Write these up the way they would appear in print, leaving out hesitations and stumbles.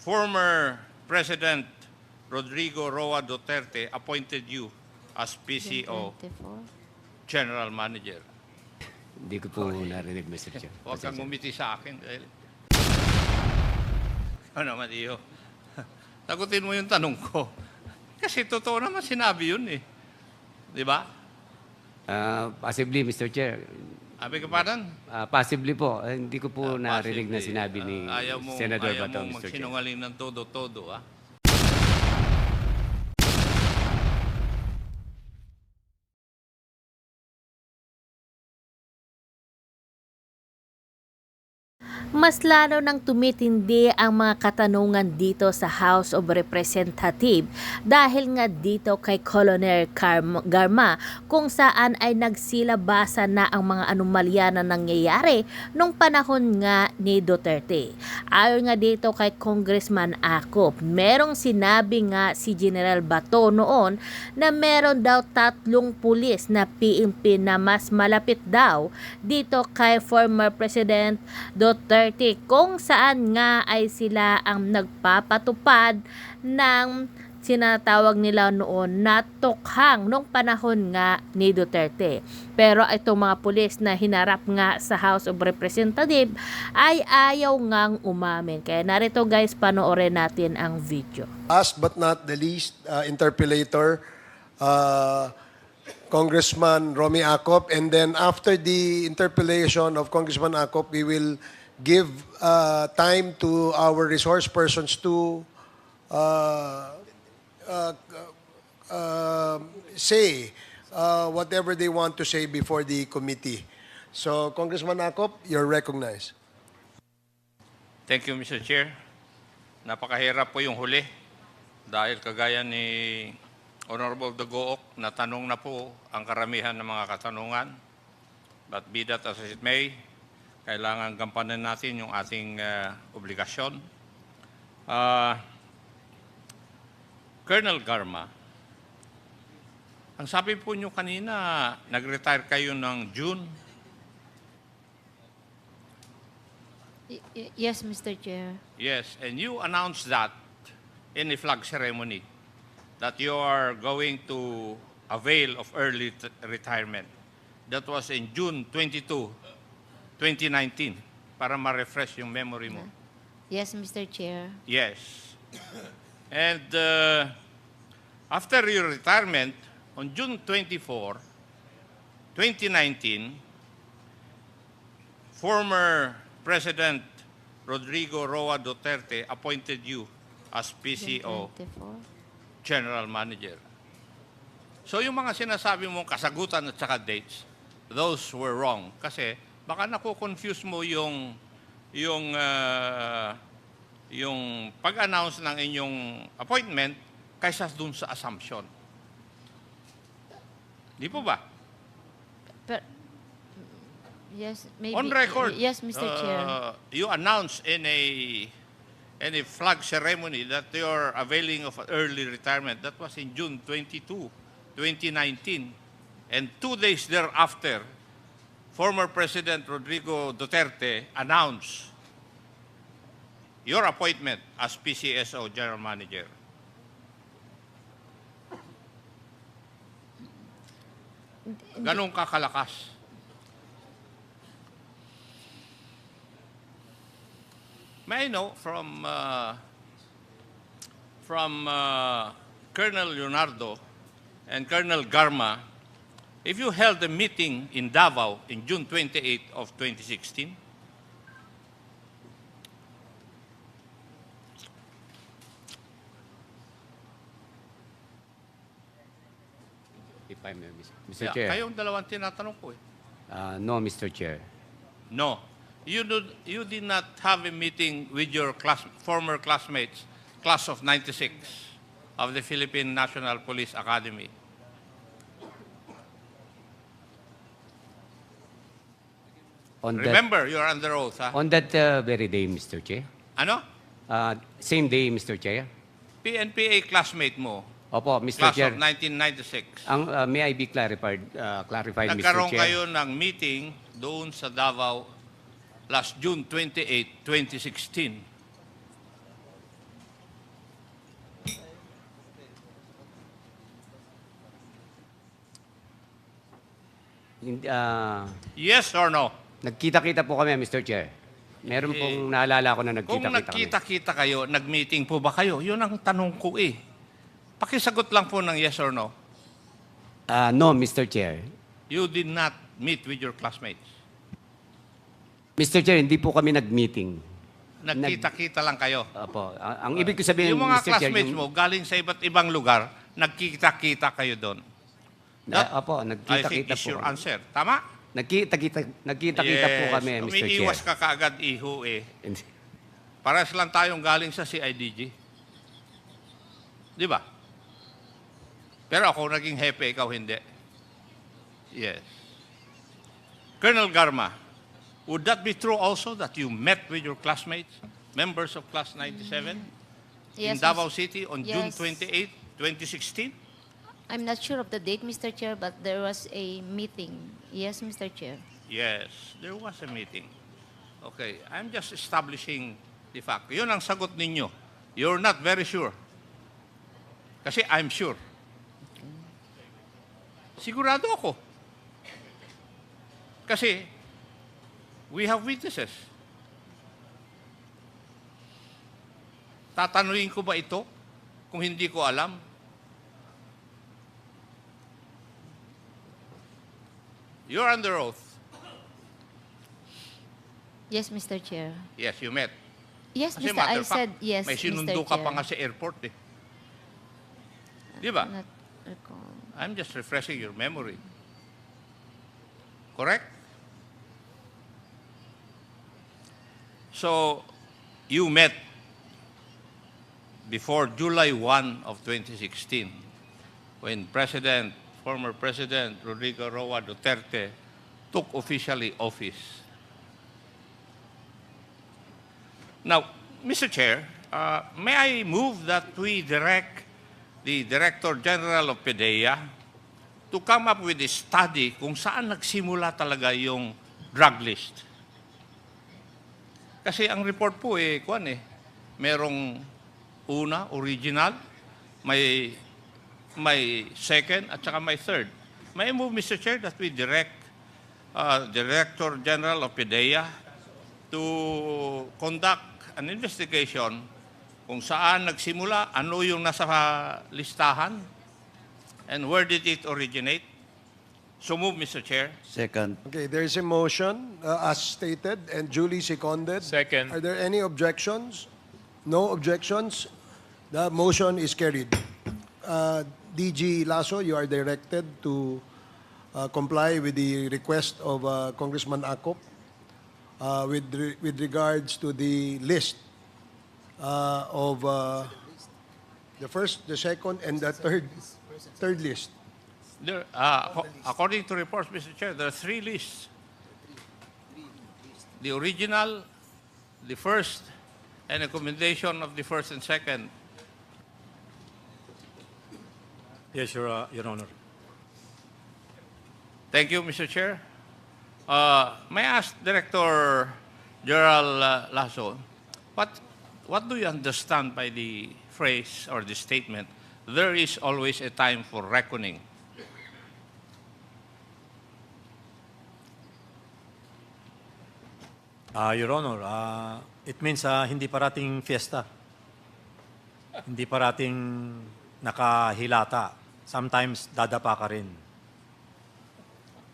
Former President Rodrigo Roa Duterte appointed you as PCO 24. General Manager. Hindi ko po narinig, Mr. Chair. Huwag kang ngumiti sa akin dahil... Ano naman, iyo? Sagutin mo yung tanong ko. Kasi totoo naman sinabi yun eh. Di ba? Possibly, Mr. Chair. Abi ka parang? Possibly po. Hindi ko po narinig na sinabi ni Senador ayaw Bato, mong Mr. Chair. magsinungaling ng todo-todo, ah. Mas lalo nang tumitindi ang mga katanungan dito sa House of Representatives dahil nga dito kay Colonel Garma kung saan ay nagsilabasa na ang mga anomalya na nangyayari nung panahon nga ni Duterte. Ayon nga dito kay Congressman IKAW, merong sinabi nga si General Bato noon na meron daw 3 pulis na PNP na mas malapit daw dito kay former President Duterte kung saan nga ay sila ang nagpapatupad ng sinatawag nila noon na TOKHANG nung panahon nga ni Duterte. Pero itong mga pulis na hinarap nga sa House of Representatives ay ayaw ngang umamin. Kaya narito guys, panoorin natin ang video. Last but not the least, interpellator, Congressman Romy Acop, and then after the interpellation of Congressman Acop, we will give time to our resource persons to say whatever they want to say before the committee. So, Congressman Acop, you're recognized. Thank you, Mr. Chair. Napakahirap po yung huli dahil kagaya ni Honorable Dagook, natanong na po ang karamihan ng mga katanungan. But be that as it may, kailangan gampanan natin yung ating obligasyon. Colonel Garma, ang sabi po nyo kanina, nag-retire kayo ng June. Yes, Mr. Chair. Yes, and you announced that in a flag ceremony that you are going to avail of early retirement. That was in June 22, 2019, para ma-refresh yung memory mo. Yes, Mr. Chair. Yes. And after your retirement, on June 24, 2019, former President Rodrigo Roa Duterte appointed you as PCO 24. General Manager. So yung mga sinasabi mong kasagutan at saka dates, those were wrong. Kasi baka naku-confuse mo yung pag-announce ng inyong appointment kaysa dun sa assumption. Di po ba? But, yes, maybe. On record, Yes, Mr. Chair. you announced in a flag ceremony that you are availing of early retirement. That was in June 22, 2019. And 2 days thereafter, former President Rodrigo Duterte announced your appointment as PCSO General Manager. Ganun kakalakas. May I know from Colonel Leonardo and Colonel Garma, if you held a meeting in Davao in June 28 of 2016, If I may, Mr. Chair. kayong dalawang tinatanong ko eh. No, Mr. Chair. No. You did not have a meeting with your former classmates, class of 96 of the Philippine National Police Academy. Remember, you're under oath, ha? On that very day, Mr. Chair. Ano? Same day, Mr. Chair. PNPA classmate mo, Opo, Mr. class Chair. of 1996. May I be clarified, Mr. Nagkaroon Chair? kayo ng meeting doon sa Davao last June 28, 2016. Yes or no? Nagkita-kita po kami, Mr. Chair. Meron pong naalala ko na Kung nagkita-kita kami. nagkita-kita kayo, nag-meeting po ba kayo? Yun ang tanong ko eh. Pakisagot lang po ng yes or no. No, Mr. Chair. You did not meet with your classmates. Mr. Chair, hindi po kami nag-meeting. Nagkita-kita lang kayo. Opo. Ang ibig ko sabihin, Yung mga Mr. Chair, classmates mo, galing sa iba't ibang lugar, nagkita-kita kayo doon. Opo, I think nagkita-kita is po. your answer. Tama? Nagkita po kami, Mr. Chair. Umiiwas ka kaagad, iho eh. Pares lang tayong galing sa CIDG. Di ba? Pero ako naging hepe, ikaw hindi. Yes. Colonel Garma, would that be true also that you met with your classmates, members of Class 97, in Davao City on June 28, 2016? I'm not sure of the date, Mr. Chair, but there was a meeting. Yes, Mr. Chair. Yes, there was a meeting. Okay, I'm just establishing the fact. Yun ang sagot ninyo. You're not very sure. Kasi I'm sure. Sigurado ako. Kasi we have witnesses. Tatanungin ko ba ito kung hindi ko alam? You're under oath. Yes, Mr. Chair. Yes, you met. Yes, Kasi Mr. matter I of fact, said yes, may Mr. sinundo ka Chair. pa nga sa airport eh. Di ba? Not recall. I'm just refreshing your memory. Correct? So, you met before July 1 of 2016 when former President Rodrigo Roa Duterte took officially office. Now, Mr. Chair, may I move that we direct the Director General of PDEA to come up with a study kung saan nagsimula talaga yung drug list. Kasi ang report po merong una, original, may second, at saka may third. May I move, Mr. Chair, that we direct Director General of PDEA to conduct an investigation kung saan nagsimula, ano yung nasa listahan, and where did it originate. So move, Mr. Chair. Second. Okay, there is a motion as stated and duly seconded. Second. Are there any objections? No objections. The motion is carried. DG Lasso, you are directed to comply with the request of Congressman Akop with regards to the list of the first, the second, and the third list. There, according to reports, Mr. Chair, there are three lists. The original, the first, and a commendation of the first and second. Yes, Your Honor. Thank you, Mr. Chair. May I ask Director General Lasso, what do you understand by the phrase or the statement, there is always a time for reckoning? Your Honor, it means hindi parating fiesta. Hindi parating nakahilata. Sometimes dadapa ka rin.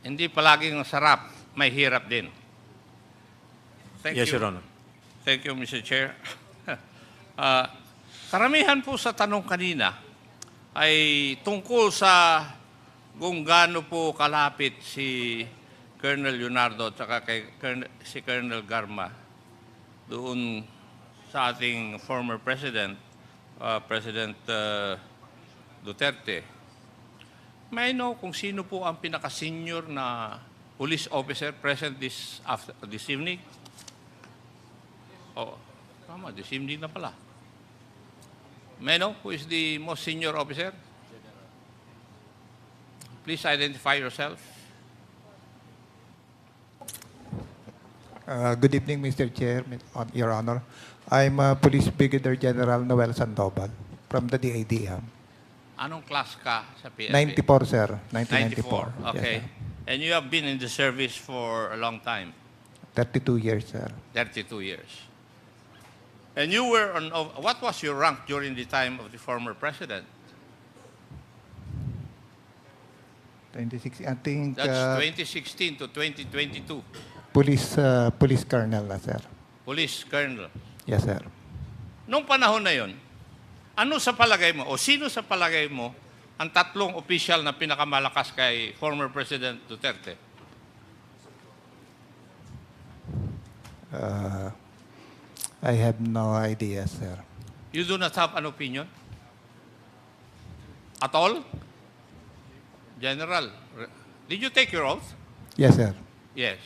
Hindi palaging sarap, may hirap din. Thank Yes, you. Your Honor. Thank you, Mr. Chair. Karamihan po sa tanong kanina ay tungkol sa kung gaano po kalapit si Colonel Leonardo at saka si Colonel Garma doon sa ating former President, President Duterte. May I know kung sino po ang pinaka-senior na police officer present this evening? Oh, tama, this evening na pala. May I know who is the most senior officer? Please identify yourself. Good evening, Mr. Chair, Your Honor. I'm Police Brigadier General Noel Sandoval from the DADM. Anong class ka sa PNP? 94, sir. 1994. 94, okay. Yes, sir. And you have been in the service for a long time, 32 years, sir. 32 years. And you were on, what was your rank during the time of the former president? 26, I think, That's 2016 to 2022. police colonel na, sir. Police colonel. Yes, sir. Noong panahon na yon, ano sa palagay mo, o sino sa palagay mo, ang tatlong opisyal na pinakamalakas kay former President Duterte? I have no idea, sir. You do not have an opinion? At all? General, did you take your oath? Yes, sir. Yes.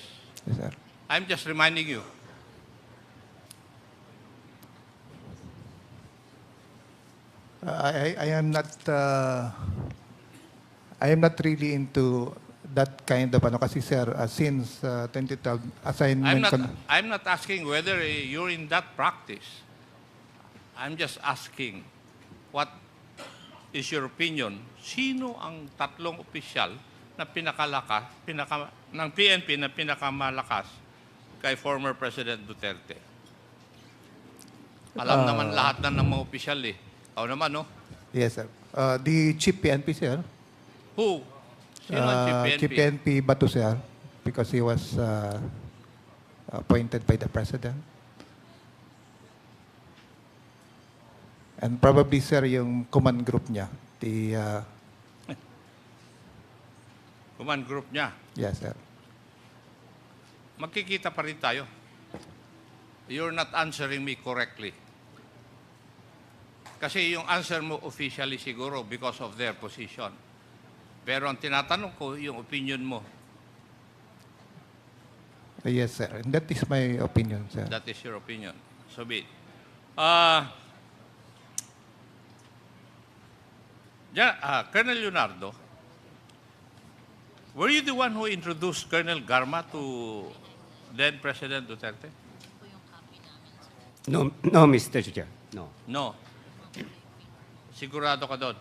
Yes, sir. I'm just reminding you. I am not really into that kind of ano kasi, sir, since 2012 assignment I'm not asking whether you're in that practice. I'm just asking what is your opinion? Sino ang tatlong opisyal na ng PNP na pinakamalakas kay former President Duterte? Alam naman lahat ng mga opisyal eh. Ako naman, no? Yes, sir. The chief PNP, sir. Who? Sino ang chief PNP? Chief PNP Bato, sir, because he was appointed by the president. And probably, sir, yung command group niya. The Command group niya. yes, sir. Magkikita pa rin tayo. You're not answering me correctly. Kasi yung answer mo officially siguro because of their position. Pero ang tinatanong ko, yung opinion mo. Yes, sir. And that is my opinion, sir. That is your opinion. So be it. Colonel Leonardo, were you the one who introduced Colonel Garma to then President Duterte? No, no, Mr. Chair. No. No. Sigurado ka doon.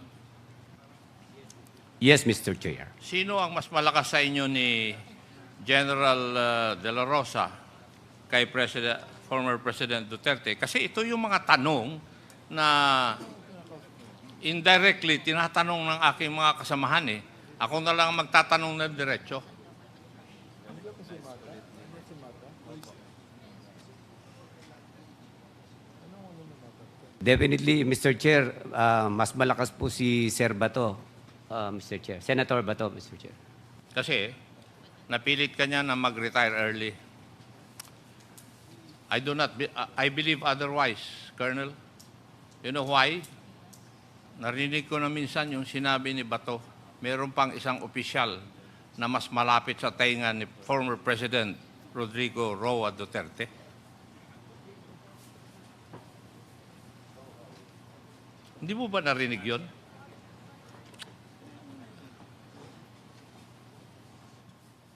Yes, Mr. Chair. Sino ang mas malakas sa inyo ni General Delarosa kay former President Duterte? Kasi ito yung mga tanong na indirectly tinatanong ng aking mga kasamahan eh. Ako na lang magtatanong ng diretso. Definitely, Mr. Chair, mas malakas po si Sir Bato, Mr. Chair. Senator Bato, Mr. Chair. Kasi napilit ka niya na mag-retire early. I believe otherwise, Colonel. You know why? Narinig ko na minsan yung sinabi ni Bato, meron pang isang opisyal na mas malapit sa tainga ni former President Rodrigo Roa Duterte. Hindi mo ba narinig yun?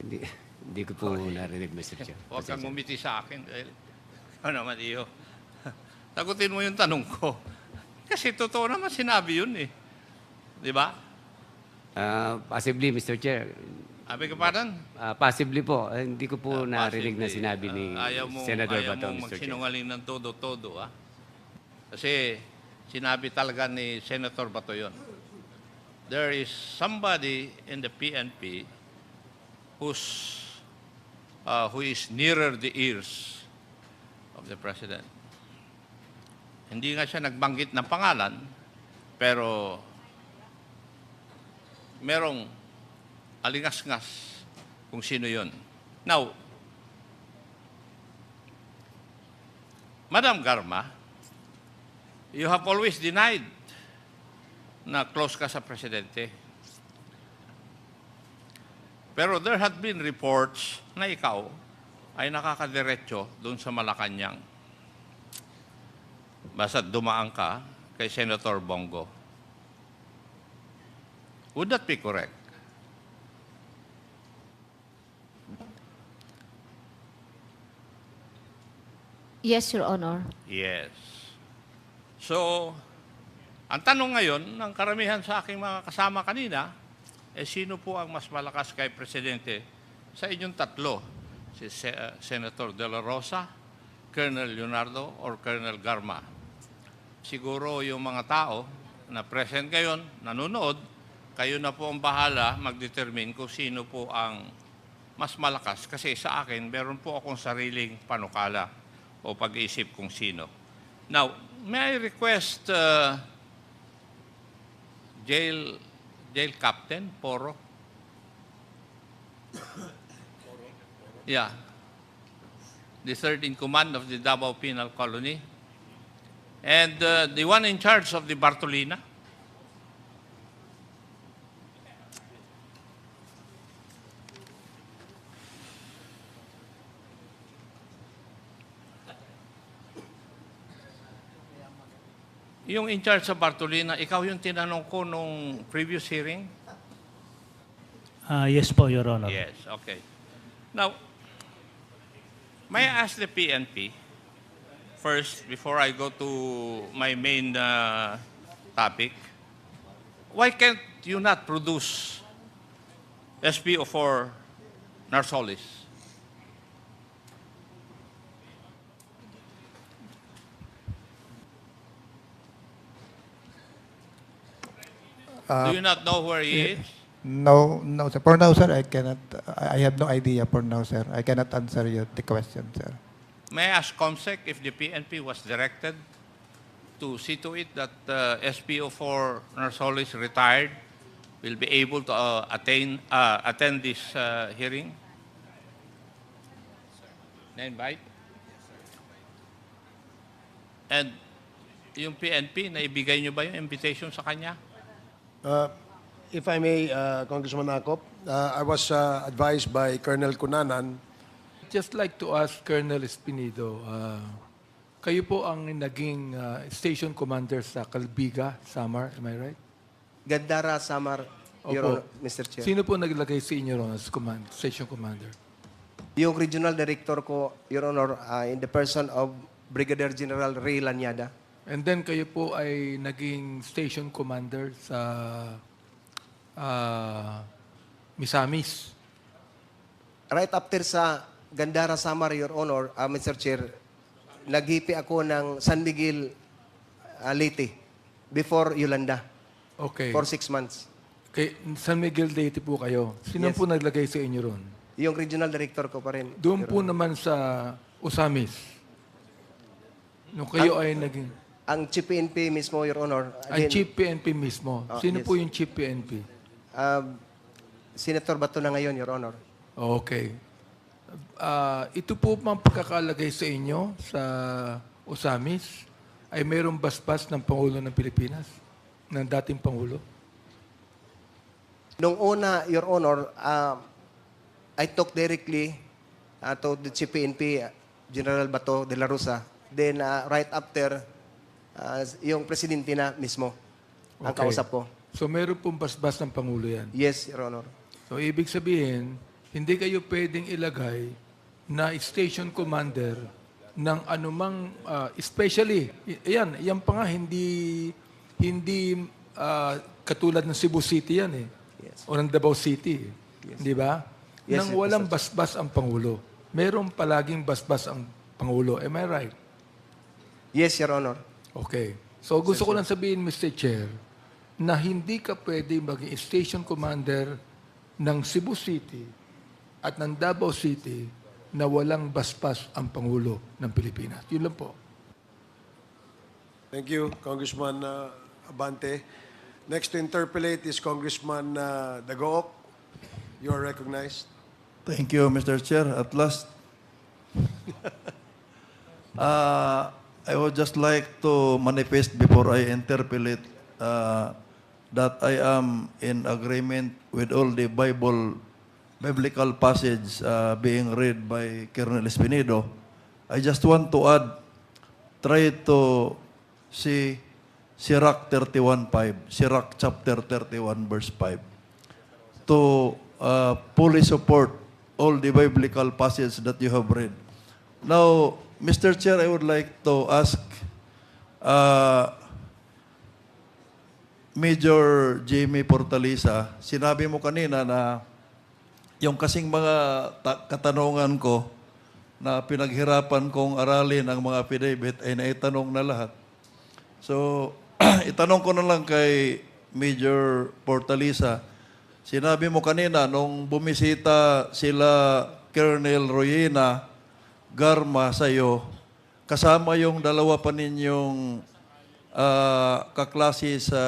Hindi ko po narinig, Mr. Chair. Huwag kang ngumiti sa akin. Ano naman iyo? Sagutin mo yung tanong ko. Kasi totoo naman sinabi yun eh. Di ba? Possibly, Mr. Chair. Abi ka padan? Possibly po. Hindi ko po narinig na sinabi ni Senador Bato, Ayaw mo Mr. Chair. magsinungaling ng todo-todo, ah. Kasi sinabi talaga ni Senator Bato yun. There is somebody in the PNP who is nearer the ears of the President. Hindi nga siya nagbanggit ng pangalan, pero merong alingas-ngas kung sino yun. Now, Madam Garma, you have always denied na close ka sa Presidente. Pero there had been reports na ikaw ay nakakadiretso doon sa Malacanang. Basta dumaan ka kay Senator Bonggo. Would that be correct? Yes, Your Honor. Yes. So, ang tanong ngayon ng karamihan sa aking mga kasama kanina, sino po ang mas malakas kay Presidente sa inyong tatlo? Si Senator Delarosa, Colonel Leonardo, or Colonel Garma? Siguro yung mga tao na present ngayon, nanonood, kayo na po ang bahala mag-determine kung sino po ang mas malakas. Kasi sa akin, meron po akong sariling panukala o pag-iisip kung sino. Now, may I request jail captain, Poro? Yeah. The third in command of the Davao Penal Colony. And the one in charge of the Bartolina. Yung in charge sa Bartolina, ikaw yung tinanong ko nung previous hearing? Yes po, Your Honor. Yes, okay. Now, may I ask the PNP, first, before I go to my main topic, why can't you not produce SPO4 Narsolis? Do you not know where he is? No, no, sir. For now, sir, I cannot. I have no idea for now, sir. I cannot answer you the question, sir. May I ask COMSEC if the PNP was directed to see to it that SPO4 Narsolis retired will be able to attend this hearing? Na-invite? And yung PNP, naibigay nyo ba yung invitation sa kanya? If I may, Congressman Akop, I was advised by Colonel Cunanan. Just like to ask Colonel Espinido, kayo po ang naging station commander sa Calbiga, Samar, am I right? Gandara, Samar, Your Opo. Honor, Mr. Chair. Sino po naglagay sa inyo ron as station commander? Yung regional director ko, Your Honor, in the person of Brigadier General Ray Lanyada. And then kayo po ay naging station commander sa Misamis. Right after sa Gandara, Samar, Your Honor, Mr. Chair, naghipi ako ng San Miguel, Leyte, before Yolanda, Okay. for 6 months. Kay San Miguel Leyte po kayo. Sino Yes. po naglagay sa inyo ron? Yung regional director ko pa rin. Doon Your po Honor. naman sa Usamis. Nung kayo ay naging... Ang Chief PNP mismo, Your Honor. Ang Chief PNP mismo. Sino yes. po yung Chief PNP? Senator Bato na ngayon, Your Honor. Okay. Ito po mang pagkakalagay sa inyo sa Usamis ay mayroong basbas ng Pangulo ng Pilipinas, ng dating Pangulo. Nung una, Your Honor, I talked directly to the Chief PNP, General Bato Delarosa. Then, right after, yung presidente na mismo ang Okay. kausap ko. So mayroon pong basbas ng Pangulo yan. Yes, Your Honor. So ibig sabihin, hindi kayo pwedeng ilagay na station commander ng anumang, especially, yan pa nga, hindi katulad ng Cebu City yan eh. Yes. O ng Davao City. Di ba? Yes, Nang sir, walang Mr. basbas ang Pangulo. Meron palaging basbas ang Pangulo. Am I right? Yes, Your Honor. Okay. So gusto ko lang sabihin, Mr. Chair, na hindi ka pwede maging station commander ng Cebu City at ng Davao City na walang basbas ang Pangulo ng Pilipinas. Yun lang po. Thank you, Congressman Abante. Next to interpolate is Congressman Dagook. You are recognized. Thank you, Mr. Chair. At last, I would just like to manifest before I interpolate that I am in agreement with all the biblical passage being read by Colonel Espinido. I just want to add, try to see Sirach 31:5, Sirach chapter 31, verse 5, to fully support all the biblical passages that you have read. Now, Mr. Chair, I would like to ask, Major Jamie Portalisa, sinabi mo kanina na yung kasing mga katanungan ko na pinaghirapan kong aralin ang mga affidavit ay naitanong na lahat. So, itanong ko na lang kay Major Portalisa, sinabi mo kanina nung bumisita sila Colonel Royena, Garma sa'yo, kasama yung dalawa pa ninyong kaklase sa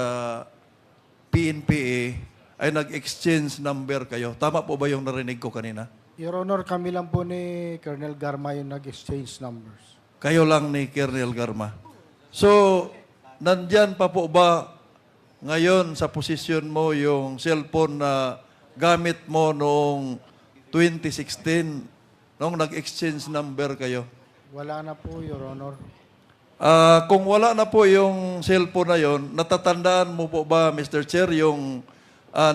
PNPA, ay nag-exchange number kayo. Tama po ba yung narinig ko kanina? Your Honor, kami lang po ni Colonel Garma yung nag-exchange numbers. Kayo lang ni Colonel Garma. So, nandyan pa po ba ngayon sa posisyon mo yung cellphone na gamit mo noong 2016 nung nag-exchange number kayo? Wala na po, Your Honor. Kung wala na po yung cellphone na yon, natatandaan mo po ba, Mr. Chair, yung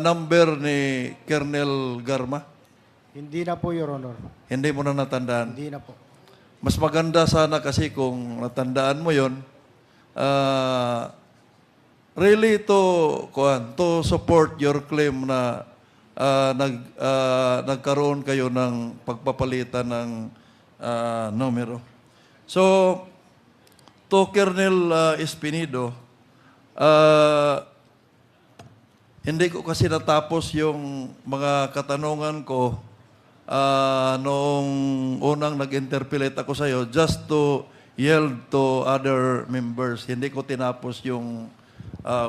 number ni Colonel Garma? Hindi na po, Your Honor. Hindi mo na natandaan? Hindi na po. Mas maganda sana kasi kung natandaan mo yon, really to support your claim na nagkaroon kayo ng pagpapalitan ng numero. So, to Colonel Espinido, hindi ko kasi natapos yung mga katanungan ko noong unang nag-interpellate ako sa'yo just to yield to other members. Hindi ko tinapos yung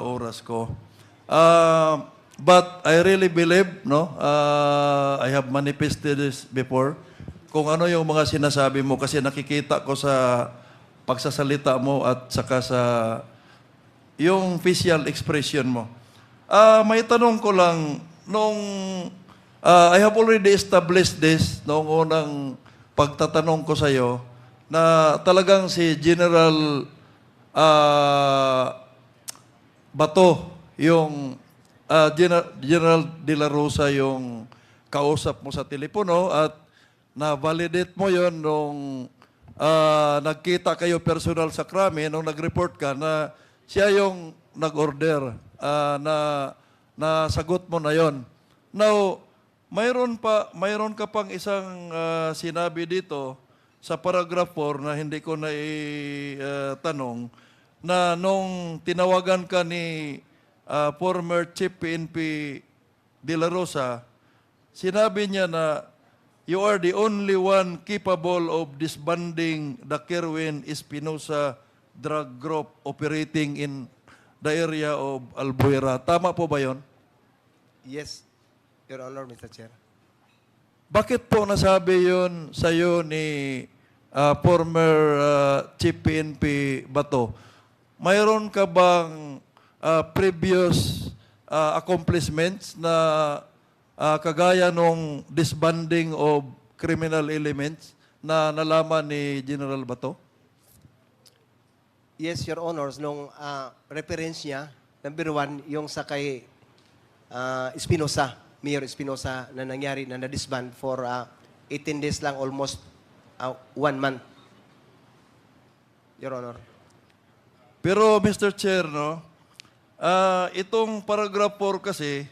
oras ko. But I really believe, no, I have manifested this before, kung ano yung mga sinasabi mo kasi nakikita ko sa pagsasalita mo at saka sa yung facial expression mo. May tanong ko lang, nung I have already established this noong unang pagtatanong ko sa iyo na talagang si General Bato, yung General Delarosa yung kausap mo sa telepono at na-validate mo yon nung nagkita kayo personal sa krami nung nag-report ka na siya yung nag-order na sagot mo na yon. Now, mayroon ka pang isang sinabi dito sa paragraph 4 na hindi ko na tanong na nung tinawagan ka ni former Chief PNP Delarosa, sinabi niya na you are the only one capable of disbanding the Kerwin Espinosa drug group operating in the area of Albuera. Tama po ba yon? Yes, Your Honor, Mr. Chair. Bakit po nasabi yun sa iyo ni former Chief PNP Bato? Mayroon ka bang previous accomplishments na kagaya nung disbanding of criminal elements na nalaman ni General Bato? Yes, Your Honors, nung reference niya, number 1, yung sa kay Espinosa, Mayor Espinosa, na nangyari na na-disband for 18 days lang, almost 1 month. Your Honor. Pero Mr. Chair, no, itong paragraph 4 kasi,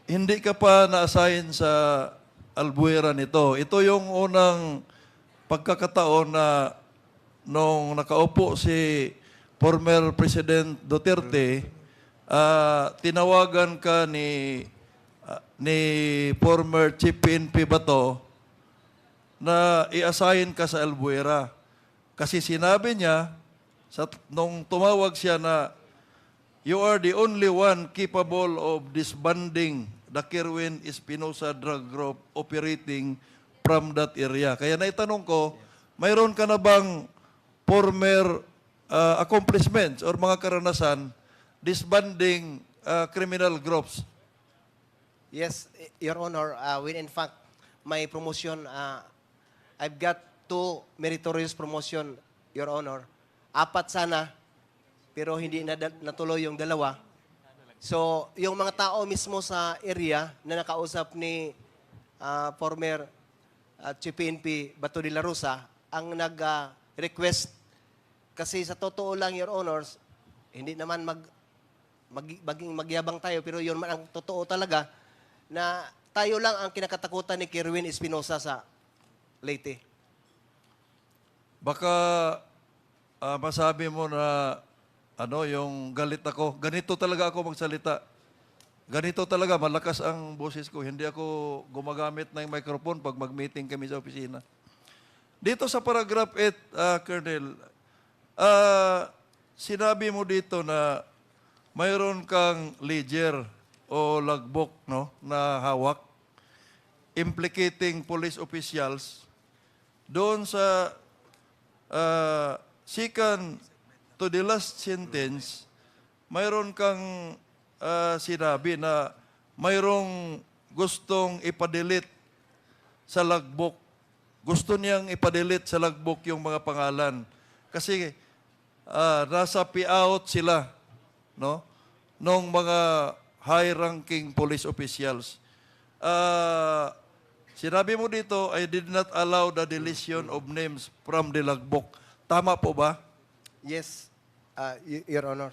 hindi ka pa na-assign sa Albuera nito. Ito yung unang pagkakataon na nung nakaupo si former President Duterte, tinawagan ka ni former Chief PNP Bato na i-assign ka sa Albuera. Kasi sinabi niya, nung tumawag siya na you are the only one capable of disbanding the Kerwin Espinosa drug group operating from that area. Kaya naitanong ko, mayroon ka na bang former accomplishments or mga karanasan disbanding criminal groups? Yes, Your Honor. When in fact, my promotion, I've got 2 meritorious promotion, Your Honor. 4 sana, pero hindi natuloy yung 2. So, yung mga tao mismo sa area na nakausap ni former Chief PNP Bato Delarosa ang nag-request kasi sa totoo lang, Your Honors, hindi naman maging magyabang tayo, pero yun man ang totoo talaga na tayo lang ang kinakatakutan ni Kerwin Espinosa sa Leyte. Baka masabi mo na yung galit ako. Ganito talaga ako magsalita. Ganito talaga, malakas ang boses ko. Hindi ako gumagamit ng microphone pag mag-meeting kami sa opisina. Dito sa paragraph 8, Colonel, sinabi mo dito na mayroon kang ledger o logbook, no, na hawak implicating police officials. Doon sa second to the last sentence, mayroon kang sinabi na mayroong gustong ipadelete sa logbook. Gusto niyang ipadelete sa logbook yung mga pangalan. Kasi nasa payout sila, no, nung mga high-ranking police officials. Sinabi mo dito, I did not allow the deletion of names from the logbook. Tama po ba? Yes, Your Honor.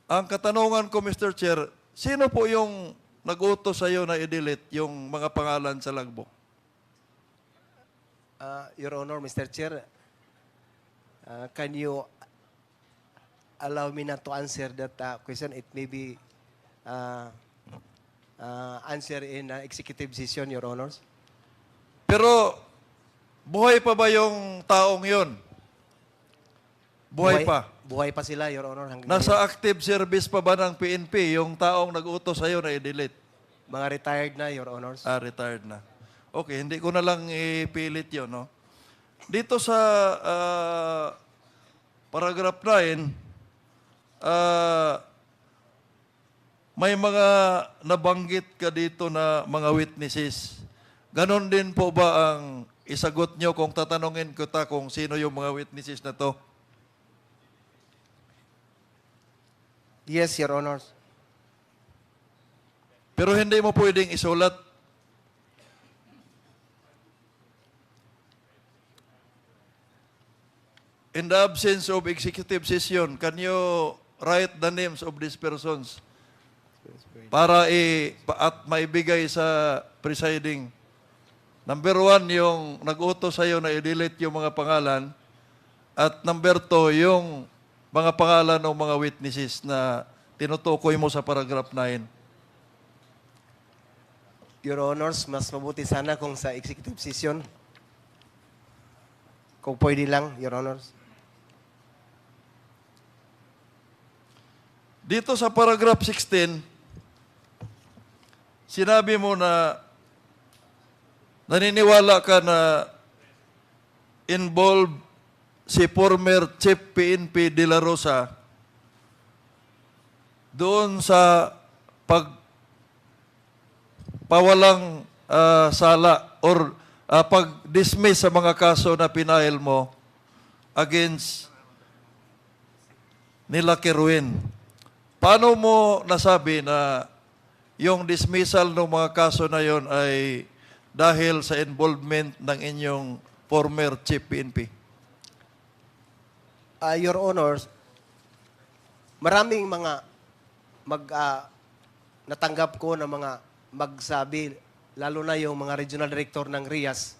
Ang katanungan ko, Mr. Chair, sino po yung nag-utos sa iyo na i-delete yung mga pangalan sa logbook? Your Honor, Mr. Chair, can you allow me not to answer that question? It may be answer in executive session, Your Honors. Pero, buhay pa ba yung taong yon? Buhay pa? Buhay pa sila, Your Honor. Nasa active service pa ba ng PNP yung taong nag-utos sa iyo na i-delete? Mga retired na, Your Honors. Retired na. Okay, hindi ko na lang ipilit yun, no? Dito sa paragraph 9, may mga nabanggit ka dito na mga witnesses. Ganon din po ba ang isagot nyo kung tatanungin ko kung sino yung mga witnesses na to? Yes, Your Honors. Pero hindi mo pwedeng isulat. In the absence of executive session, can you write the names of these persons para at maibigay sa presiding? Number 1, yung nag-utos sa'yo na i-delete yung mga pangalan. At number 2, yung mga pangalan ng mga witnesses na tinutukoy mo sa paragraph 9. Your Honors, mas mabuti sana kung sa executive session. Kung pwede lang, Your Honors. Dito sa paragraph 16, sinabi mo na naniniwala ka na involved si former Chief PNP Delarosa doon sa pagpawalang sala or pag-dismiss sa mga kaso na pinail mo against nila Kerwin. Paano mo nasabi na yung dismissal ng mga kaso na yon ay dahil sa involvement ng inyong former Chief PNP? Your Honors, maraming mga natanggap ko na mga magsabi, lalo na yung mga regional director ng RIAS,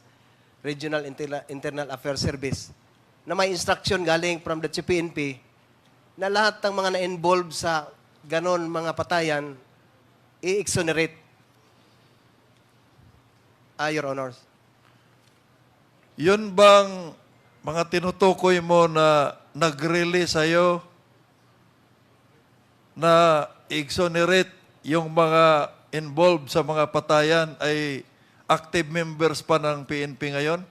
Regional Internal Affairs Service, na may instruction galing from the Chief PNP na lahat ng mga na-involve sa ganon mga patayan, i-exonerate. Your Honors. Yun bang mga tinutukoy mo na nag-release sa'yo na exonerate yung mga involved sa mga patayan ay active members pa ng PNP ngayon?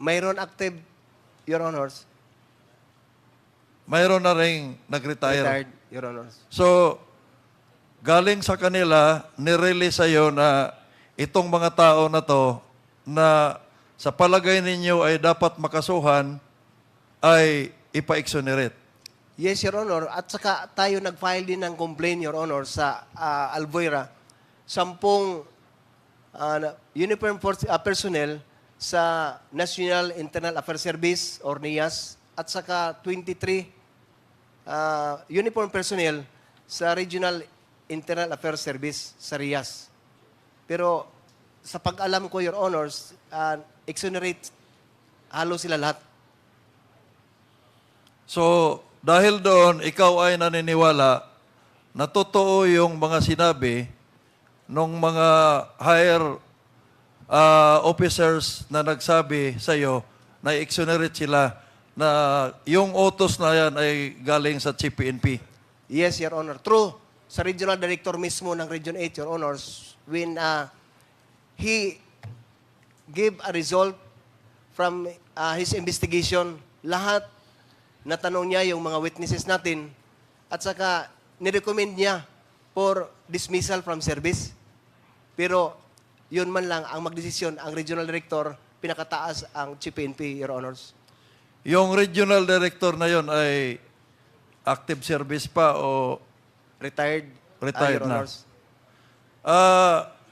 Mayroon active, Your Honors. Mayroon na rin nag-retire. Retired, Your Honors. So, galing sa kanila, nirelease sa'yo na itong mga tao na to na sa palagay ninyo ay dapat makasuhan ay ipa-exonerate. Yes, Your Honor. At saka tayo nag-file din ng complaint, Your Honor, sa Albuera. 10 uniform force, personnel sa National Internal Affairs Service or NIAS at saka 23 uniform personnel sa Regional Internal Affairs Service sa RIAS. Pero sa pag-alam ko, Your Honors, exonerate halos sila lahat. So, dahil doon, ikaw ay naniniwala na totoo yung mga sinabi ng mga higher officers na nagsabi sa iyo na exonerate sila na yung utos na yan ay galing sa Chief PNP. Yes, Your Honor. True. Sa Regional Director mismo ng Region 8, Your Honors, when he gave a result from his investigation, lahat natanong niya yung mga witnesses natin at saka nirecommend niya for dismissal from service. Pero yun man lang ang magdesisyon, ang Regional Director, pinakataas ang Chief PNP, Your Honors. Yung regional director na yon ay active service pa o Retired, retired Your na? Honors.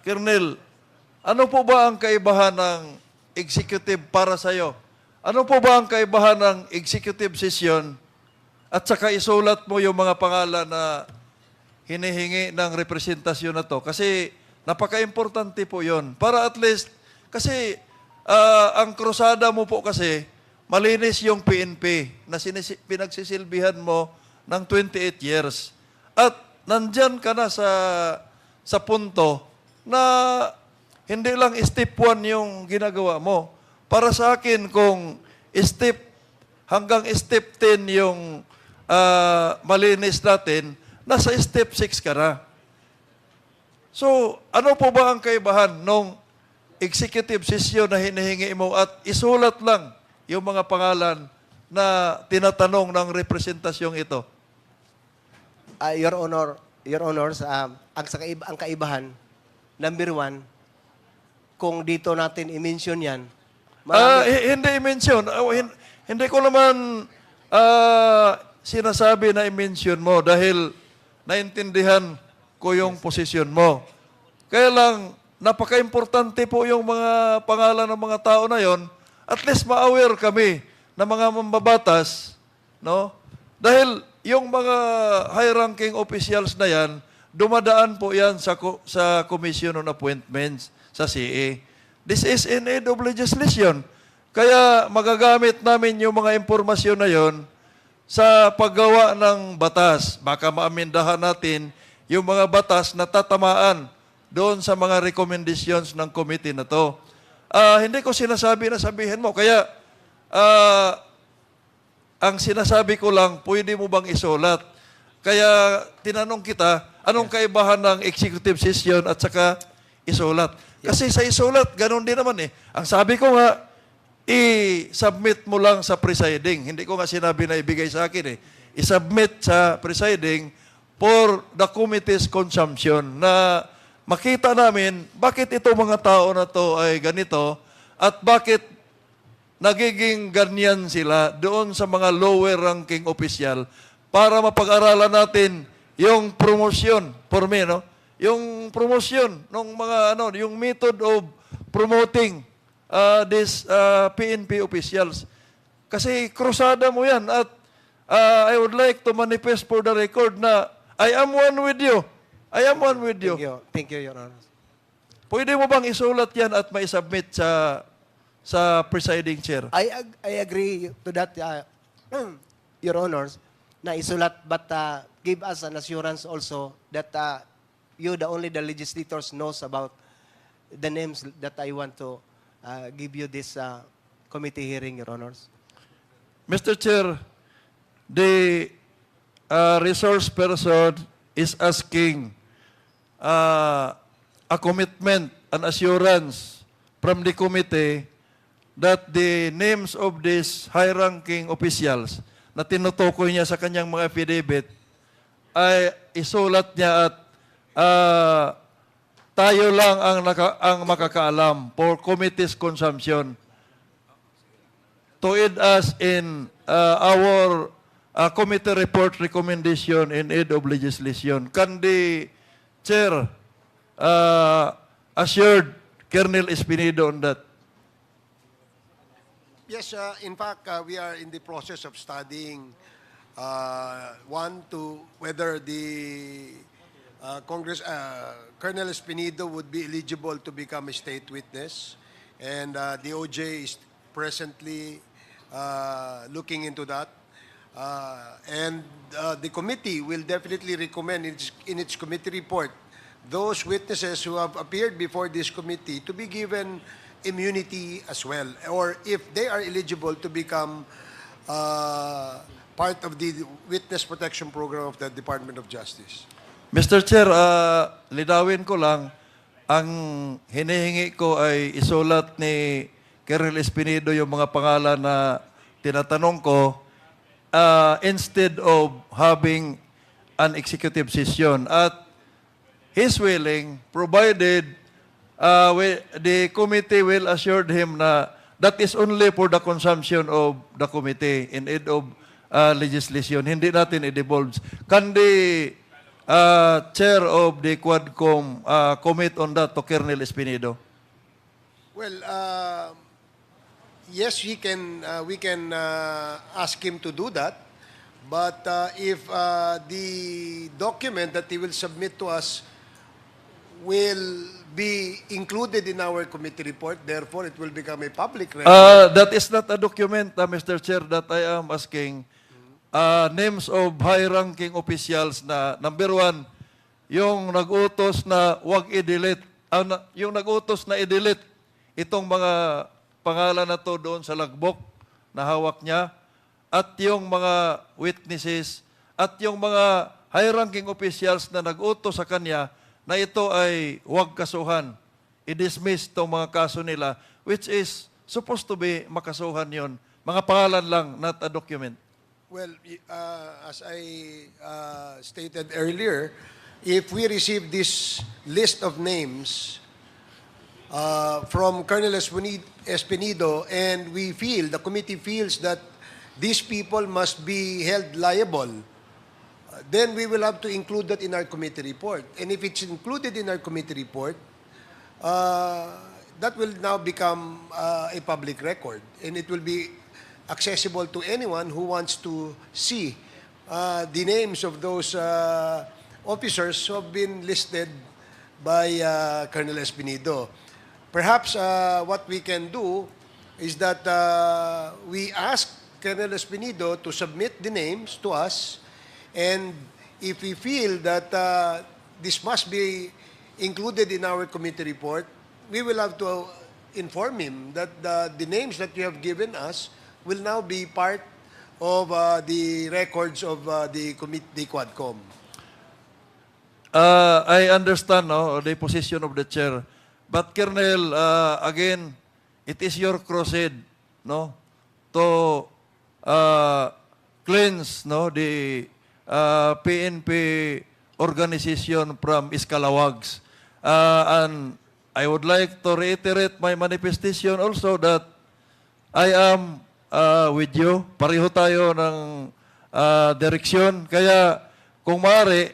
Colonel, ano po ba ang kaibahan ng executive para sa iyo? Ano po ba ang kaibahan ng executive session at saka isulat mo yung mga pangalan na hinihingi ng representasyon na to? Kasi napaka-importante po yon. Para at least, kasi ang krusada mo po kasi, malinis yung PNP na pinagsisilbihan mo ng 28 years. At nandyan ka na sa punto na hindi lang step 1 yung ginagawa mo. Para sa akin, kung hanggang step 10 yung malinis natin, nasa step 6 ka na. So, ano po ba ang kaibahan nung executive session na hinihingi mo at isulat lang yung mga pangalan na tinatanong ng representasyong ito? Your Honors, ang kaibahan, number 1, kung dito natin i-mention yan, Hindi i-mention. Hindi ko naman sinasabi na i-mention mo dahil naintindihan ko yung posisyon mo. Kaya lang, napaka-importante po yung mga pangalan ng mga tao na yon. At least ma-aware kami na mga mambabatas, no? Dahil yung mga high-ranking officials na yan, dumadaan po yan sa Commission on Appointments, sa CA. This is in aid of legislation. Kaya magagamit namin yung mga impormasyon na yon sa paggawa ng batas. Baka maamindahan natin yung mga batas na tatamaan doon sa mga recommendations ng committee na to. Hindi ko sinasabi na sabihin mo. Kaya, ang sinasabi ko lang, pwede mo bang isulat? Kaya, tinanong kita, anong kaibahan ng executive session at saka isulat? Kasi sa isulat, ganun din naman eh. Ang sabi ko nga, i-submit mo lang sa presiding. Hindi ko nga sinabi na ibigay sa akin eh. I-submit sa presiding for the committee's consumption na makita namin bakit ito mga tao na to ay ganito at bakit nagiging ganyan sila doon sa mga lower ranking official para mapag-aralan natin yung promotion for me, no? Yung promotion ng mga yung method of promoting these PNP officials. Kasi krusada mo yan at I would like to manifest for the record na I am one with you. I am one with you. Thank you, Your Honor. Pwede mo bang isulat yan at mai-submit sa presiding chair? I agree to that, Your Honors, na isulat, but give us an assurance also that the legislators knows about the names that I want to give you this committee hearing, Your Honors. Mr. Chair, the resource person is asking a commitment, an assurance from the committee that the names of these high-ranking officials na tinutukoy niya sa kanyang mga affidavit ay isulat niya at tayo lang ang makakaalam for committee's consumption to aid us in our committee report recommendation in aid of legislation. Can the chair assured Colonel Espinido on that? Yes, in fact, we are in the process of studying One, to whether the Colonel Espinido would be eligible to become a state witness, and the OJ is presently looking into that. The committee will definitely recommend in its committee report those witnesses who have appeared before this committee to be given immunity as well, or if they are eligible to become part of the witness protection program of the Department of Justice. Mr. Chair, lidawin ko lang, ang hinihingi ko ay isulat ni Colonel Espinido yung mga pangalan na tinatanong ko instead of having an executive session. At he's willing, provided the committee will assure him na that is only for the consumption of the committee in aid of legislation. Hindi natin i-devolve. Can the chair of the Quadcom commit on that to Colonel Espinido? Well, yes, we can ask him to do that. But if the document that he will submit to us will be included in our committee report, therefore it will become a public record. That is not a document, Mr. Chair, that I am asking. Names of high-ranking officials na, number one, yung nag-utos na wag i-delete, yung nag-utos na i-delete itong mga pangalan na to doon sa lagbok na hawak niya, at yung mga witnesses, at yung mga high-ranking officials na nag-utos sa kanya na ito ay wag kasuhan, i-dismiss itong mga kaso nila, which is supposed to be makasuhan yon. Mga pangalan lang, not a document. Well, as I stated earlier, if we receive this list of names from Colonel Espinido and we feel, the committee feels that these people must be held liable, then we will have to include that in our committee report. And if it's included in our committee report, that will now become a public record, and it will be accessible to anyone who wants to see the names of those officers who have been listed by Colonel Espinido. Perhaps what we can do is that we ask Colonel Espinido to submit the names to us, and if we feel that this must be included in our committee report, we will have to inform him that the names that you have given us will now be part of the records of the Quadcom. I understand the position of the chair. But Colonel, again, it is your crusade to cleanse the PNP organization from iskalawags. And I would like to reiterate my manifestation also that I am with you. Pareho tayo ng direksyon. Kaya kung maaari,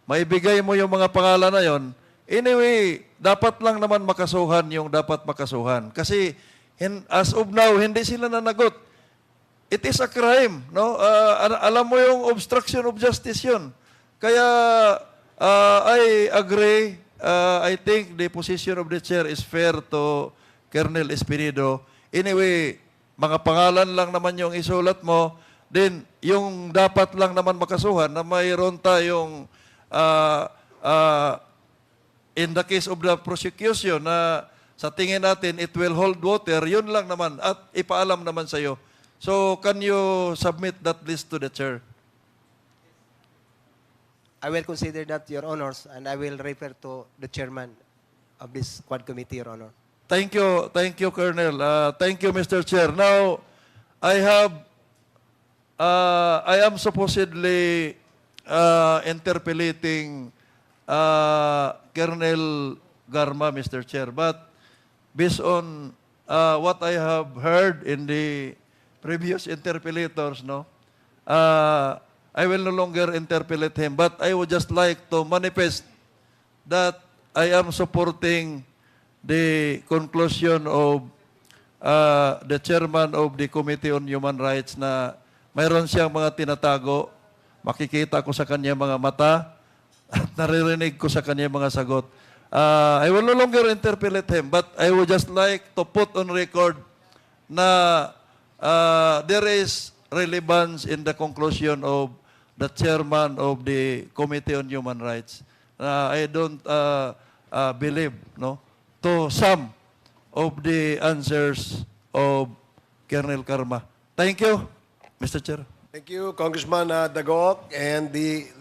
maibigay mo yung mga pangalan na yon. Anyway, dapat lang naman makasuhan yung dapat makasuhan. Kasi as of now, hindi sila nanagot. It is a crime. Alam mo yung obstruction of justice yun. Kaya I agree. I think the position of the chair is fair to Colonel Espinido. Anyway, mga pangalan lang naman yung isulat mo, then yung dapat lang naman makasuhan na mayroon tayong in the case of the prosecution na sa tingin natin it will hold water, yun lang naman at ipaalam naman sa iyo. So can you submit that list to the chair? I will consider that, Your Honors, and I will refer to the chairman of this Quad Committee, Your Honor. Thank you, Colonel. Thank you, Mr. Chair. Now, I am supposedly interpellating Colonel Garma, Mr. Chair, but based on what I have heard in the previous interpellators, I will no longer interpellate him, but I would just like to manifest that I am supporting the conclusion of the chairman of the Committee on Human Rights na mayroon siyang mga tinatago. Makikita ko sa kanya mga mata at naririnig ko sa kanya mga sagot. I will no longer interpellate him, but I would just like to put on record na there is relevance in the conclusion of the chairman of the Committee on Human Rights. I don't believe to some of the answers of Colonel Garma. Thank you, Mr. Chair. Thank you, Congressman Dagok. And the